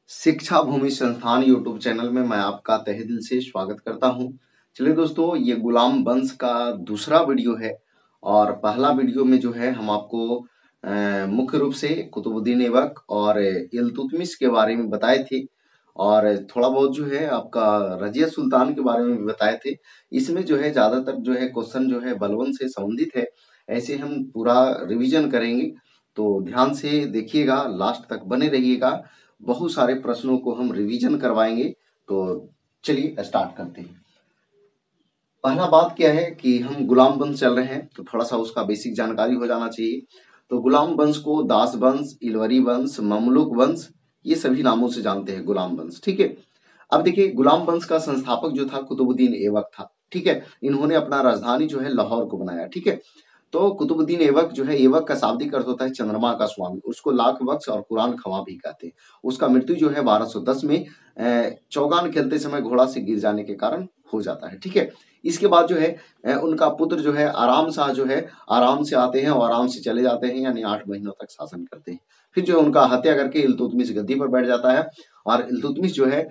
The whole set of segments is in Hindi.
शिक्षा भूमि संस्थान यूट्यूब चैनल में मैं आपका तहे दिल से स्वागत करता हूं। चलिए दोस्तों, ये गुलाम वंश का दूसरा वीडियो है और पहला वीडियो में जो है हम आपको मुख्य रूप से कुतुबुद्दीन ऐबक और इल्तुतमिश के बारे में बताए थे और थोड़ा बहुत जो है आपका रजिया सुल्तान के बारे में भी बताए थे। इसमें जो है ज्यादातर जो है क्वेश्चन जो है बलबन से संबंधित है। ऐसे हम पूरा रिवीजन करेंगे, तो ध्यान से देखिएगा, लास्ट तक बने रहिएगा। बहुत सारे प्रश्नों को हम रिवीजन करवाएंगे। तो चलिए स्टार्ट करते हैं। पहला बात क्या है कि हम गुलाम वंश चल रहे हैं, तो थोड़ा सा उसका बेसिक जानकारी हो जाना चाहिए। तो गुलाम वंश को दास वंश, इलवरी वंश, ममलुक वंश, ये सभी नामों से जानते हैं गुलाम वंश। ठीक है। अब देखिए, गुलाम वंश का संस्थापक जो था कुतुबुद्दीन ऐबक था। ठीक है। इन्होंने अपना राजधानी जो है लाहौर को बनाया। ठीक है। तो कुतुबुद्दीन ऐबक जो है, ऐबक का शाब्दिक अर्थ होता है चंद्रमा का स्वामी। उसको लाख बख्श और कुरान खवा भी कहते हैं। उसका मृत्यु जो है 1210 में चौगान खेलते समय घोड़ा से गिर जाने के कारण हो जाता है। ठीक है। इसके बाद जो है उनका पुत्र जो है आराम शाह जो है आराम से आते हैं और आराम से चले जाते हैं, यानी 8 महीनों तक शासन करते हैं। फिर जो है उनका हत्या करके इल्तुतमिश गद्दी पर बैठ जाता है और इल्तुतमिश जो है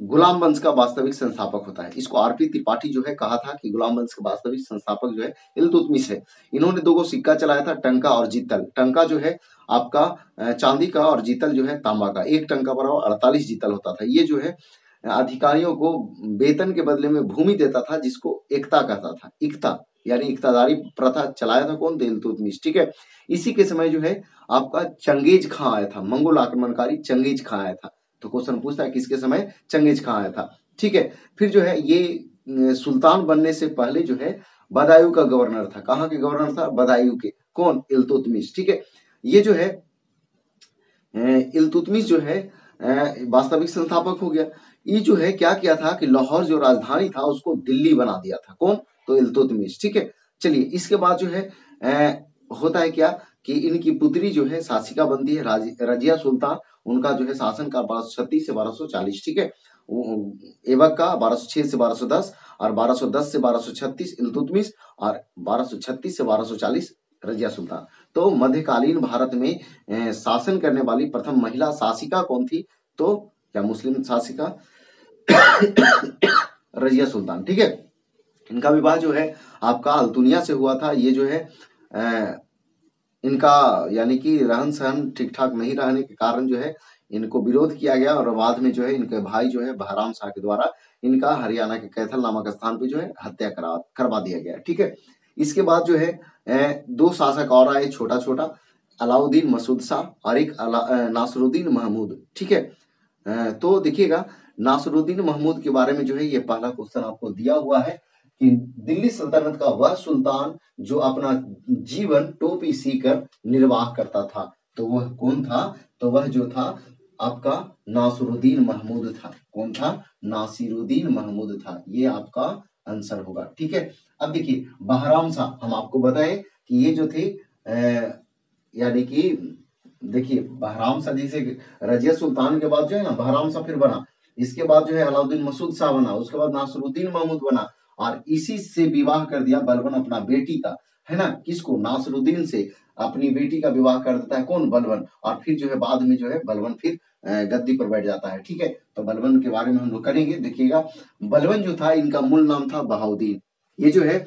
गुलाम वंश का वास्तविक संस्थापक होता है। इसको आरपी त्रिपाठी जो है कहा था कि गुलाम वंश का वास्तविक संस्थापक जो है इल्तुतमिश है। इन्होंने दो सिक्का चलाया था, टंका और जीतल। टंका जो है आपका चांदी का और जीतल जो है तांबा का। एक टंका बराबर 48 जीतल होता था। ये जो है अधिकारियों को वेतन के बदले में भूमि देता था, जिसको एकता कहता था। इकता यानी इकतादारी प्रथा चलाया था कौन? इल्तुतमिश। ठीक है। इसी के समय जो है आपका चंगेज खां आया था, मंगोल आक्रमणकारी चंगेज खां आया था। तो क्वेश्चन पूछता है किसके समय? चंगेज खां आया था। ठीक है। फिर जो है ये सुल्तान बनने से पहले जो है बदायूं का गवर्नर था। कहाँ के गवर्नर था? बदायूं के। कौन? इल्तुतमिश। ठीक है। ये जो है इल्तुतमिश जो है वास्तविक संस्थापक हो गया। ये जो है क्या किया था कि लाहौर जो राजधानी था उसको दिल्ली बना दिया था। कौन? तो इल्तुतमिश। ठीक है। चलिए, इसके बाद जो है होता है क्या कि इनकी पुत्री जो है शासिका बनती है रजिया सुल्तान। उनका जो है शासन का 1236 से 1240। ठीक है। ऐबक का 1206 से 1210 और 1210 से 1236 इल्तुतमिश और 1236 से 1240 रजिया सुल्तान। तो मध्यकालीन भारत में शासन करने वाली प्रथम महिला शासिका कौन थी? तो क्या मुस्लिम शासिका रजिया सुल्तान। ठीक है। इनका विवाह जो है आपका अल्तुनिया से हुआ था। ये जो है इनका यानी कि रहन सहन ठीक ठाक नहीं रहने के कारण जो है इनको विरोध किया गया और बाद में जो है इनके भाई जो है बहराम शाह के द्वारा इनका हरियाणा के कैथल नामक स्थान पे जो है हत्या करवा दिया गया। ठीक है। इसके बाद जो है दो शासक और आए, छोटा छोटा, अलाउद्दीन मसूद शाह और एक नासरुद्दीन महमूद। ठीक है। तो देखिएगा, नासरुद्दीन महमूद के बारे में जो है ये पहला क्वेश्चन आपको दिया हुआ है कि दिल्ली सल्तनत का वह सुल्तान जो अपना जीवन टोपी सीकर निर्वाह करता था, तो वह कौन था? तो वह जो था आपका नासिरुद्दीन महमूद था। कौन था? नासिरुद्दीन महमूद था। ये आपका आंसर होगा। ठीक है। अब देखिए, बहराम शाह, हम आपको बताएं कि ये जो थे यानी कि देखिए बहराम शाह जैसे रजिया सुल्तान के बाद जो है ना बहराम शाह फिर बना। इसके बाद जो है अलाउद्दीन मसूद शाह बना। उसके बाद नासिरुद्दीन महमूद बना और इसी से विवाह कर दिया बलबन अपना बेटी का, है ना। किसको? नासिरुद्दीन से अपनी बेटी का विवाह कर देता है। कौन? बलबन। और फिर जो है बाद में जो है बलबन फिर गद्दी पर बैठ जाता है। ठीक है। तो बलबन के बारे में हम लोग करेंगे। देखिएगा, बलबन जो था इनका मूल नाम था बहाउद्दीन। ये जो है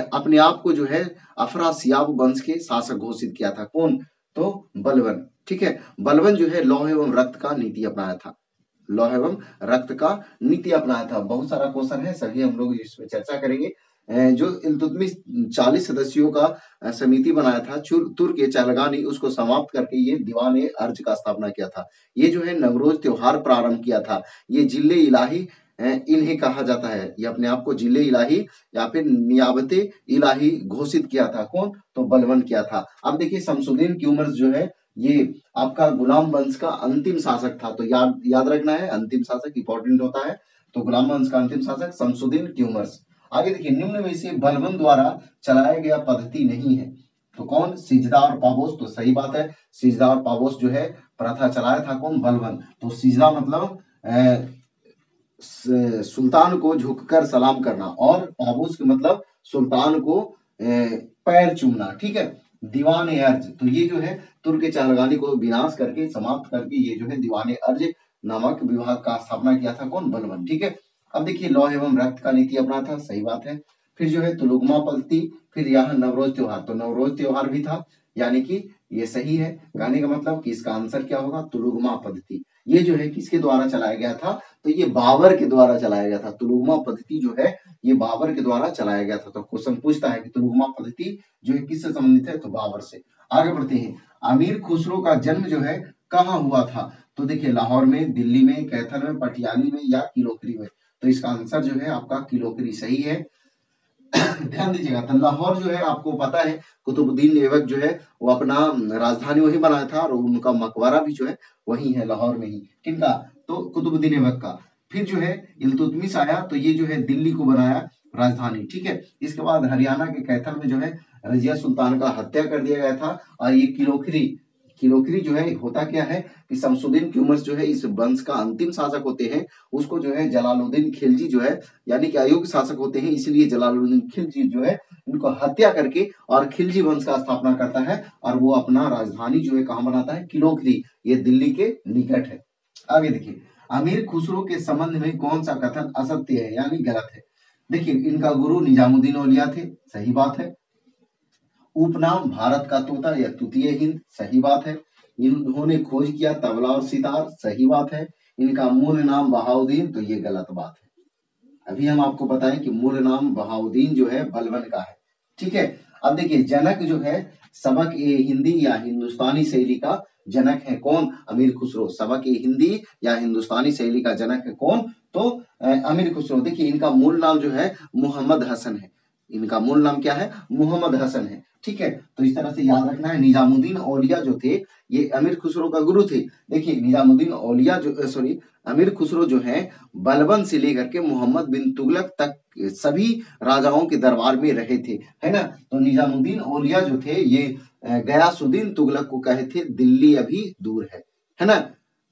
अपने आप को जो है अफरासियाब वंश के शासक घोषित किया था। कौन? तो बलबन। ठीक है। बलबन जो है लौह एवं रक्त का नीति अपनाया था। लौह एवं रक्त का नीति अपनाया था। बहुत सारा क्वेश्चन है, सभी हम लोग इसमें चर्चा करेंगे। जो इल्तुतमिश 40 सदस्यों का समिति बनाया था तुर्क के चहलगानी, उसको समाप्त करके ये दीवान अर्ज का स्थापना किया था। ये जो है नवरोज त्योहार प्रारंभ किया था। ये जिले इलाही इन्हें कहा जाता है। ये अपने आप को जिले इलाही या फिर नियाबते इलाही घोषित किया था। कौन? तो बलबन किया था। अब देखिए, शमसुद्दीन क्यूमर्स जो है ये आपका गुलाम वंश का अंतिम शासक था। तो याद रखना है, अंतिम शासक इंपॉर्टेंट होता है। तो गुलाम वंश का अंतिम शासक शमसुद्दीन क्यूमर्स। आगे देखिए, निम्न में से बलबन द्वारा चलाया गया पद्धति नहीं है। तो कौन? सिजदा और पाबोस। तो सही बात है, सिजदा और पाबोस जो है प्रथा चलाया था कौन? बलबन। तो सिजदा मतलब सुल्तान को झुककर सलाम करना और पाबोस के मतलब सुल्तान को पैर चूमना। ठीक है। दीवाने अर्ज, तो ये जो है तुर्क चहलगानी को विनाश करके समाप्त करके ये जो है दीवाने अर्ज नामक विभाग का स्थापना किया था कौन? बलबन। ठीक है। अब देखिए लौह एवं रक्त का नीति अपना था, सही बात है। फिर जो है तुलुगमा पद्धति, फिर यहाँ नवरोज त्योहार, तो नवरोज त्योहार भी था, यानी कि ये सही है। कहने का मतलब कि इसका आंसर क्या होगा? तुलुगमा पद्धति। ये जो है किसके द्वारा चलाया गया था? तो ये बाबर के द्वारा चलाया गया था। तुलुगमा पद्धति जो है ये बाबर के द्वारा चलाया गया था। तो क्वेश्चन पूछता है कि तुलुगमा पद्धति जो है किससे संबंधित है? तो बाबर से। आगे बढ़ते हैं। अमीर खुसरो का जन्म जो है कहाँ हुआ था? तो देखिए लाहौर में, दिल्ली में, कैथल में, पटियाली में या किलोकरी में। तो इसका आंसर जो है आपका किलोकरी सही है। ध्यान दीजिएगा, तो लाहौर जो है आपको पता है कुतुबुद्दीन ऐबक जो है वो अपना राजधानी वही बनाया था और उनका मकबरा भी जो है वही है लाहौर में ही। किनका? तो कुतुबुद्दीन ऐबक का। फिर जो है इल्तुतमिश आया तो ये जो है दिल्ली को बनाया राजधानी। ठीक है। इसके बाद हरियाणा के कैथल में जो है रजिया सुल्तान का हत्या कर दिया गया था। और ये किलोखरी, किलोखरी जो है होता क्या है कि शमसुद्दीन की उम्र जो है इस वंश का अंतिम शासक होते हैं, उसको जो है जलालुद्दीन खिलजी जो है यानी कि अयोग्य शासक होते हैं, इसलिए जलालुद्दीन खिलजी जो है इनको हत्या करके और खिलजी वंश का स्थापना करता है और वो अपना राजधानी जो है कहाँ बनाता है? किलोखरी, ये दिल्ली के निकट है। आगे देखिए, अमीर खुसरो के संबंध में कौन सा कथन असत्य है यानी गलत है? देखिए इनका गुरु निजामुद्दीन औलिया थे, सही बात है। उपनाम भारत का तोता या तूतीय हिंद, सही बात है। इन्होंने खोज किया तबला और सितार, सही बात है। इनका मूल नाम बहाउद्दीन, तो ये गलत बात है। अभी हम आपको बताएं कि मूल नाम बहाउद्दीन जो है बलबन का है। ठीक है। अब देखिए जनक जो है सबक ए हिंदी या हिंदुस्तानी शैली का जनक है कौन? अमीर खुसरो। सबक ए हिंदी या हिंदुस्तानी शैली का जनक है कौन? तो अमीर खुसरो। देखिए इनका मूल नाम जो है मोहम्मद हसन है। इनका मूल नाम क्या है? मोहम्मद हसन है। ठीक है। तो इस तरह से याद रखना है। निजामुद्दीन औलिया जो थे ये अमीर खुसरो का गुरु थे। देखिए निजामुद्दीन औलिया जो सॉरी अमीर खुसरो जो है बलबन से लेकर के मोहम्मद बिन तुगलक तक सभी राजाओं के दरबार में रहे थे, है ना। तो निजामुद्दीन औलिया जो थे ये गयासुद्दीन तुगलक को कहे थे दिल्ली अभी दूर है ना।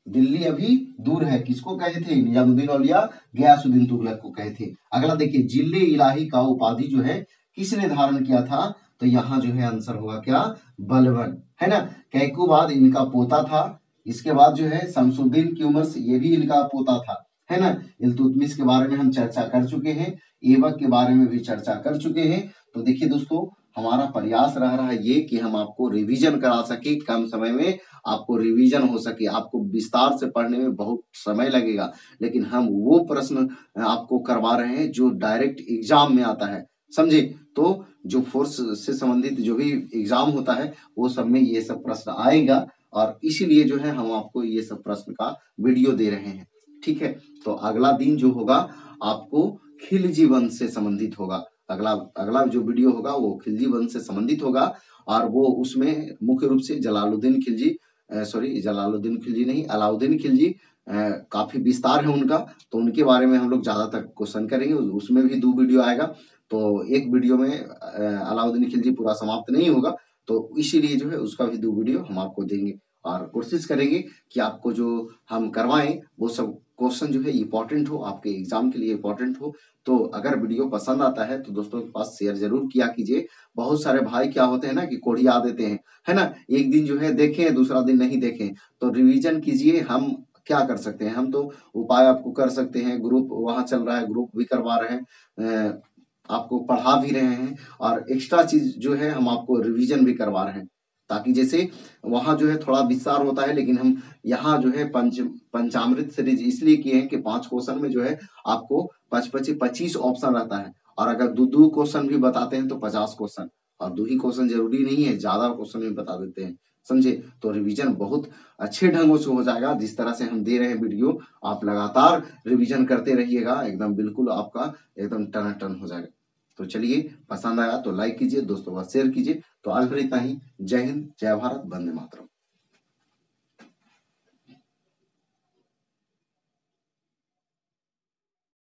दिल्ली अभी दूर है किसको कहे थे? निजामुद्दीन औलिया गयासुद्दीन तुगलक को कहे थे। अगला देखिए जिले इलाही का उपाधि जो है किसने धारण किया था? तो यहाँ जो है आंसर होगा क्या? बलबन, है ना। कैकूबाद इनका पोता था। इसके बाद जो है शमसुद्दीन की उम्र से ये भी इनका पोता था, है ना। इल्तुतमिश के बारे में हम चर्चा कर चुके हैं, ऐबक के बारे में भी चर्चा कर चुके हैं। तो देखिए दोस्तों हमारा प्रयास रह रहा है ये कि हम आपको रिवीजन करा सके, कम समय में आपको रिवीजन हो सके। आपको विस्तार से पढ़ने में बहुत समय लगेगा, लेकिन हम वो प्रश्न आपको करवा रहे हैं जो डायरेक्ट एग्जाम में आता है, समझे। तो जो फोर्स से संबंधित जो भी एग्जाम होता है वो सब में ये सब प्रश्न आएगा और इसीलिए जो है हम आपको ये सब प्रश्न का वीडियो दे रहे हैं। ठीक है। तो अगला दिन जो होगा आपको खिलजी वंश से संबंधित होगा। अगला अगला जो वीडियो होगा वो खिलजी वंश से संबंधित होगा और वो उसमें मुख्य रूप से जलालुद्दीन खिलजी जलालुद्दीन खिलजी नहीं, अलाउद्दीन खिलजी काफी विस्तार है उनका, तो उनके बारे में हम लोग ज्यादातर क्वेश्चन करेंगे। उसमें भी 2 वीडियो आएगा, तो एक वीडियो में अलाउद्दीन खिलजी पूरा समाप्त नहीं होगा, तो इसीलिए जो है उसका भी 2 वीडियो हम आपको देंगे और कोशिश करेंगे कि आपको जो हम करवाएं वो सब क्वेश्चन जो है इंपॉर्टेंट हो, आपके एग्जाम के लिए इंपॉर्टेंट हो। तो अगर वीडियो पसंद आता है तो दोस्तों के पास शेयर जरूर किया कीजिए। बहुत सारे भाई क्या होते हैं ना कि कोढ़िया देते हैं, है ना। एक दिन जो है देखें, दूसरा दिन नहीं देखें, तो रिवीजन कीजिए। हम क्या कर सकते हैं? हम तो उपाय आपको कर सकते हैं। ग्रुप वहां चल रहा है, ग्रुप भी करवा रहे हैं, आपको पढ़ा भी रहे हैं और एक्स्ट्रा चीज जो है हम आपको रिवीजन भी करवा रहे हैं, ताकि जैसे वहां जो है थोड़ा विस्तार होता है, लेकिन हम यहाँ जो है पंचामृत सीरीज इसलिए किए हैं कि 5 क्वेश्चन में जो है आपको 25 ऑप्शन रहता है और अगर 2 क्वेश्चन भी बताते हैं तो 50 क्वेश्चन, और 2 ही क्वेश्चन जरूरी नहीं है, ज्यादा क्वेश्चन भी बता देते हैं, समझे। तो रिवीजन बहुत अच्छे ढंगों से हो जाएगा। जिस तरह से हम दे रहे हैं वीडियो, आप लगातार रिवीजन करते रहिएगा, एकदम बिल्कुल आपका एकदम टनाटन हो जाएगा। तो चलिए, पसंद आया तो लाइक कीजिए, दोस्तों का शेयर कीजिए। तो आज फिर इतना ही। जय हिंद, जय भारत, वंदे मातरम।